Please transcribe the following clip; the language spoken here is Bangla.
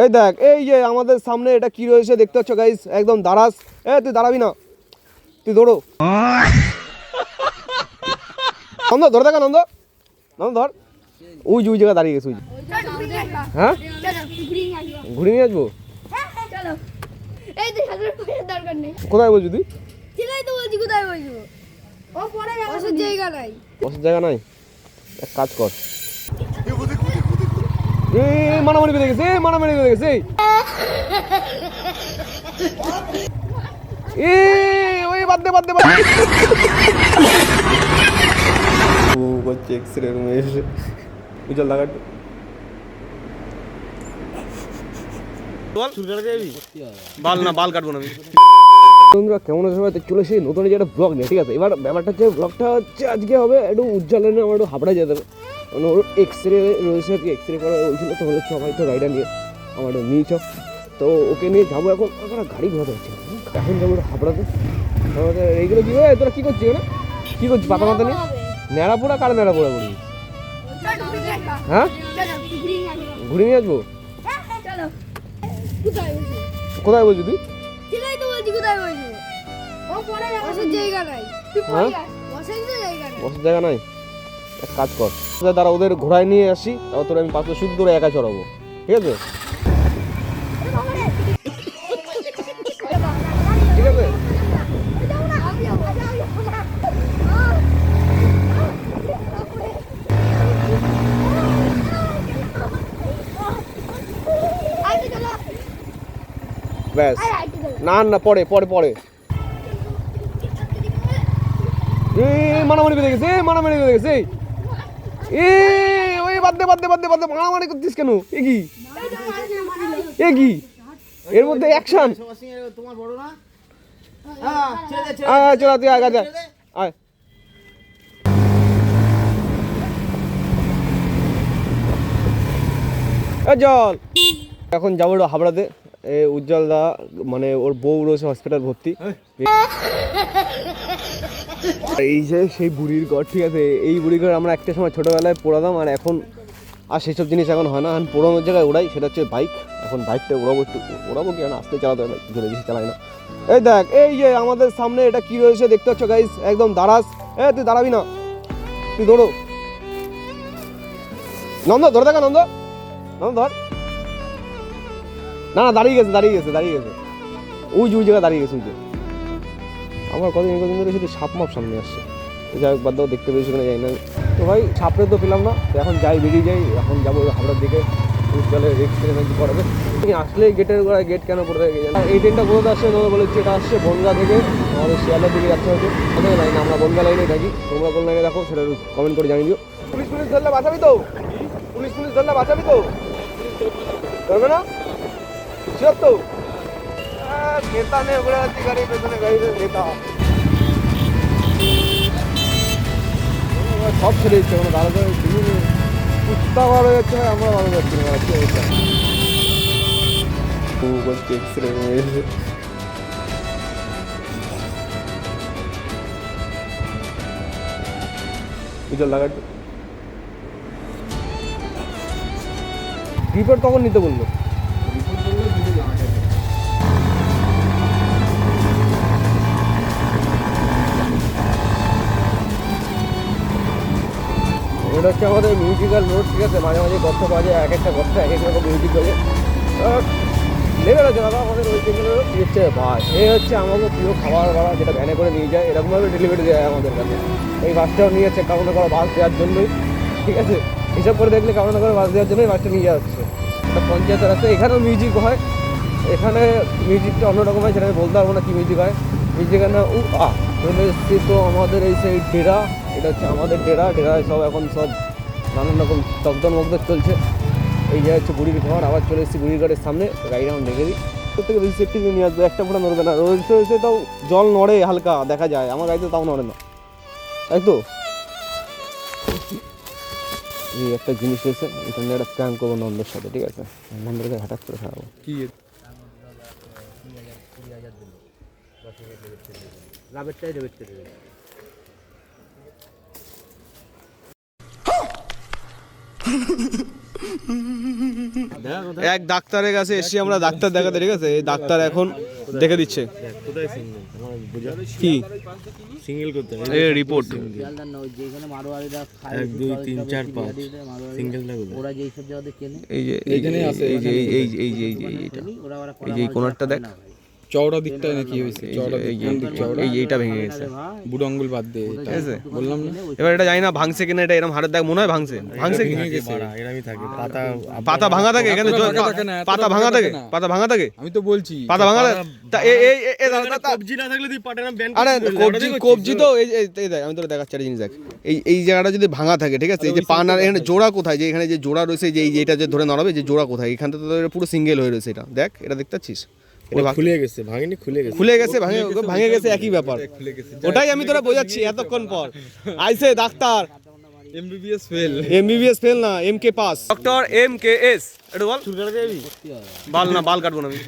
এই দেখ, এই যে আমাদের সামনে এটা কি রয়েছে দেখতে পাচ্ছ গাইস, একদম দাঁড়াস। তুই দাঁড়াবি না, তুই দৌড়ো। নন্দ ধরে থাকা, নন্দ নন্দ ধর। ওই যে ওই জায়গায় দাঁড়িয়ে গেছে, ওই হ্যাঁ ঘুরে নিয়ে আসবো। কোথায় বলছি তুই? বসার জায়গা নাই, এক কাজ কর। মানামানি বেঁধে গেছে, মানামানি বেঁধে গেছে। ওই বাদ দে, বাদ দে, ও করছে এক্সরে রুমে এসে। উজ্জ্বল লাগা বাল না, বাল কাটবো না আমি। বন্ধুরা কেমন আছে সবাই? চলে এসে নতুন যে একটা ব্লগ নিয়ে, ঠিক আছে? এবার ব্যাপারটা হচ্ছে, ব্লগটা হচ্ছে আজকে হবে একটু উজ্জ্বলের, আমার একটু হাবড়া যেতে হবে, মানে ওর এক্সরে রয়েছে আর কি, এক্সরে করা হয়েছিল। তো হলে সবাই তো গাড়িটা নিয়ে আমার নিয়েছ, তো ওকে নিয়ে যাবো। এখন আমরা গাড়ি ঘোরাতে হচ্ছে, এখন যাবো হাবড়াতে। এইগুলো কি হয়? তোরা কী করছিস না? কী করছিস পাতা মাথা নিয়ে? ন্যাড়াপোড়া কার ন্যাড়াপোড়া করি? হ্যাঁ ঘুরে নিয়ে আসবো। কোথায় বলছি তুই? বসার জায়গা নাই, এক কাজ কর, তারা ওদের ঘোড়ায় নিয়ে আসি, তারপর তোর আমি পাশে শুধু তোরা একা চড়াবো, ঠিক আছে? ঠিক আছে। ব্যাস, না না, পরে পরে পরে। মানামানি বেঁধে গেছে, মানামানি বেঁধে গেছে। ওই বাদ দে, বাদ দে, বাদ দে, বাদ দে, মানামানি করছিস কেন? এ কি এর মধ্যে অ্যাকশন? চল তুই আয়, যা আয়। জল এখন যাবো হাবড়াতে। উজ্জ্বল দা মানে ওর বউ রয়েছে হসপিটাল ভর্তি। এই যে সেই বুড়ির ঘর, ঠিক আছে? এই বুড়ির ঘর আমরা একটা সময় ছোটোবেলায় পড়াতাম, আর এখন আর সেসব জিনিস এখন হয় না। এখন পোড়ানোর জায়গায় ওড়াই, সেটা হচ্ছে বাইক। এখন বাইকটা ওড়াবো, একটু ওড়াবো কি, আস্তে চালাতে হবে, জোরে বেশি চালাই না। এই দেখ, এই যে আমাদের সামনে এটা কি রয়েছে দেখতে পাচ্ছ গাইস, একদম দাঁড়াস। তুই দাঁড়াবি না, তুই দৌড়ো। নন্দ ধরে থাকা, নন্দ নন্দ ধর। না না, দাঁড়িয়ে গেছে, দাঁড়িয়ে গেছে, দাঁড়িয়ে গেছে। ওই যে ওই জায়গায় দাঁড়িয়ে গেছে, ওই যে। আমার কদিন ধরে শুধু সাপ মাপ সামনে আসছে। যাই হোক, বাদ দাও, দেখতে পেয়েছি কিনা যাই না। তো ভাই সাপড়ে তো পেলাম না, তো এখন যাই, বেরিয়ে যাই। এখন যাবো হাবড়ার দিকে, উজ্জ্বলের এক্সরে নাকি করাবে। আসলে গেটের গোড়ায় গেট কেন পড়ে থাকে? এই ট্রেনটা কোথাও আসছে, তোমরা বলেছি এটা আসছে বনগা থেকে, আমাদের শিয়ালদার দিকে যাচ্ছে হয়তো। কোথায় লাইন, আমরা বনগা লাইনে থাকি, তোমরা কোন লাইনে দেখো সেটা কমেন্ট করে জানিয়ে দিও। পুলিশ ধরলে বাঁচাবি তো? পুলিশ ধরলে বাঁচাবি তো? করবে না শিওর তো? নেতা নেই ঘুরে যাচ্ছি গাড়ি পেছনে, গাড়িতে নেতা সব ছেড়ে দিচ্ছে। কোনো দাঁড়াতে কুত্তা বার হয়ে যাচ্ছে, আমরা ভালো যাচ্ছি না। এক্সরে উজ্জ্বল লাগা রিপোর্ট কখন নিতে বললো? এটা হচ্ছে আমাদের মিউজিক্যাল রোড, ঠিক আছে? মাঝে মাঝে গর্ত পাওয়া যায়, এক একটা গর্ত এক এক রকম মিউজিক বাজে। লেভেল আছে দাদা আমাদের ওই দিকের হচ্ছে বাস। এই হচ্ছে আমাদের প্রিয় খাবার ভাড়া, যেটা ভ্যানে করে নিয়ে যায়, এরকমভাবে ডেলিভারি দেয় আমাদের কাছে। এই বাসটাও নিয়েছে কারণে করা বাস দেওয়ার জন্যই, ঠিক আছে? হিসাব করে দেখলে কারণে করে বাস দেওয়ার জন্যই বাসটা নিয়ে যাচ্ছে। একটা পঞ্চায়েতের আছে, এখানেও মিউজিক হয়। এখানে মিউজিকটা অন্যরকম হয়, সেটা আমি বলতে পারবো না কী মিউজিক হয়। মিউজিকের না চলে এসেছি তো আমাদের এই সেই ডেরা, এটা হচ্ছে আমাদের ডেরায় সব এখন সব নানান রকম তকদন মকদর চলছে। এই যে হচ্ছে বুড়ির ঘর, আবার চলে এসেছি বুড়ির ঘরের সামনে, গাড়িটা আমি দেখে দিই। সব থেকে বেশি সেফটি নিয়ে আসবে, একটা ফোটা নড়বে না। রয়েছে তাও জল নড়ে হালকা দেখা যায়, আমার গাড়িতে তাও নড়ে না, তাই তো? এই একটা জিনিস রয়েছে, এটা নিয়ে একটা প্ল্যান করবো নন্দের সাথে, ঠিক আছে? নন্দকে হঠাৎ করে খাওয়াবো। কি লাভেরটাই দেবে এক ডাক্তারের কাছে এসে আমরা ডাক্তার দেখাতে, ঠিক আছে? এই ডাক্তার এখন দেখে দিচ্ছে কি সিঙ্গেল করতে হবে এই রিপোর্ট। 1 2 3 4 5 সিঙ্গেল না কোথায় ওরা যেই সব জায়গাতে কেনে এই যে এইখানে আছে, এই যে এই যে এই যে এইটা, ওরা এই যে কোণারটা দেখ, চওড়া দিকটায় নাকি হয়েছে, চওড়া এই যে এই এইটা ভেঙে গেছে, বুড়ো আঙ্গুল বাদ দিয়ে, ঠিক আছে? বললাম না। এবার এটা জানি না ভাঙছে কিনা, এটা এরকম হাড়ের দাগ মনে হয় ভাঙছে কি? এরামই থাকে পাতা পাতা ভাঙা থাকে এখানে, পাতা ভাঙা থাকে, পাতা ভাঙা থাকে, আমি তো বলছি পাতা ভাঙা থাকে। তা এই কবজি না থাকলে তুই পাটা না ব্যান্ড আরে কবজি তো এই দেখ, আমি তোকে দেখাচ্ছি একটা জিনিস দেখ, এই জায়গাটা যদি ভাঙা থাকে, ঠিক আছে? এই যে পান আর এখানে জোড়া কোথায়, যে এখানে যে জোড়া রয়েছে, যে এই যেটা যে ধরে নড়াবে, যে জোড়া কোথায়, এখানটা তো পুরো সিঙ্গেল হয়ে রয়েছে। এটা দেখ, এটা দেখতে পাচ্ছিস, খুলে গেছে, ভাঙেনি, খুলে গেছে, ভাঙে গেছে, একই ব্যাপার। ওটাই আমি তোরা বোঝাচ্ছি এতক্ষণ পর। আইছে ডাক্তার, এমবিবিএস ফেল না, এমকে পাস, ডক্টর MKS। এটা বল, চুল কাটতে যাবি? বাল না, বাল কাটবো না আমি।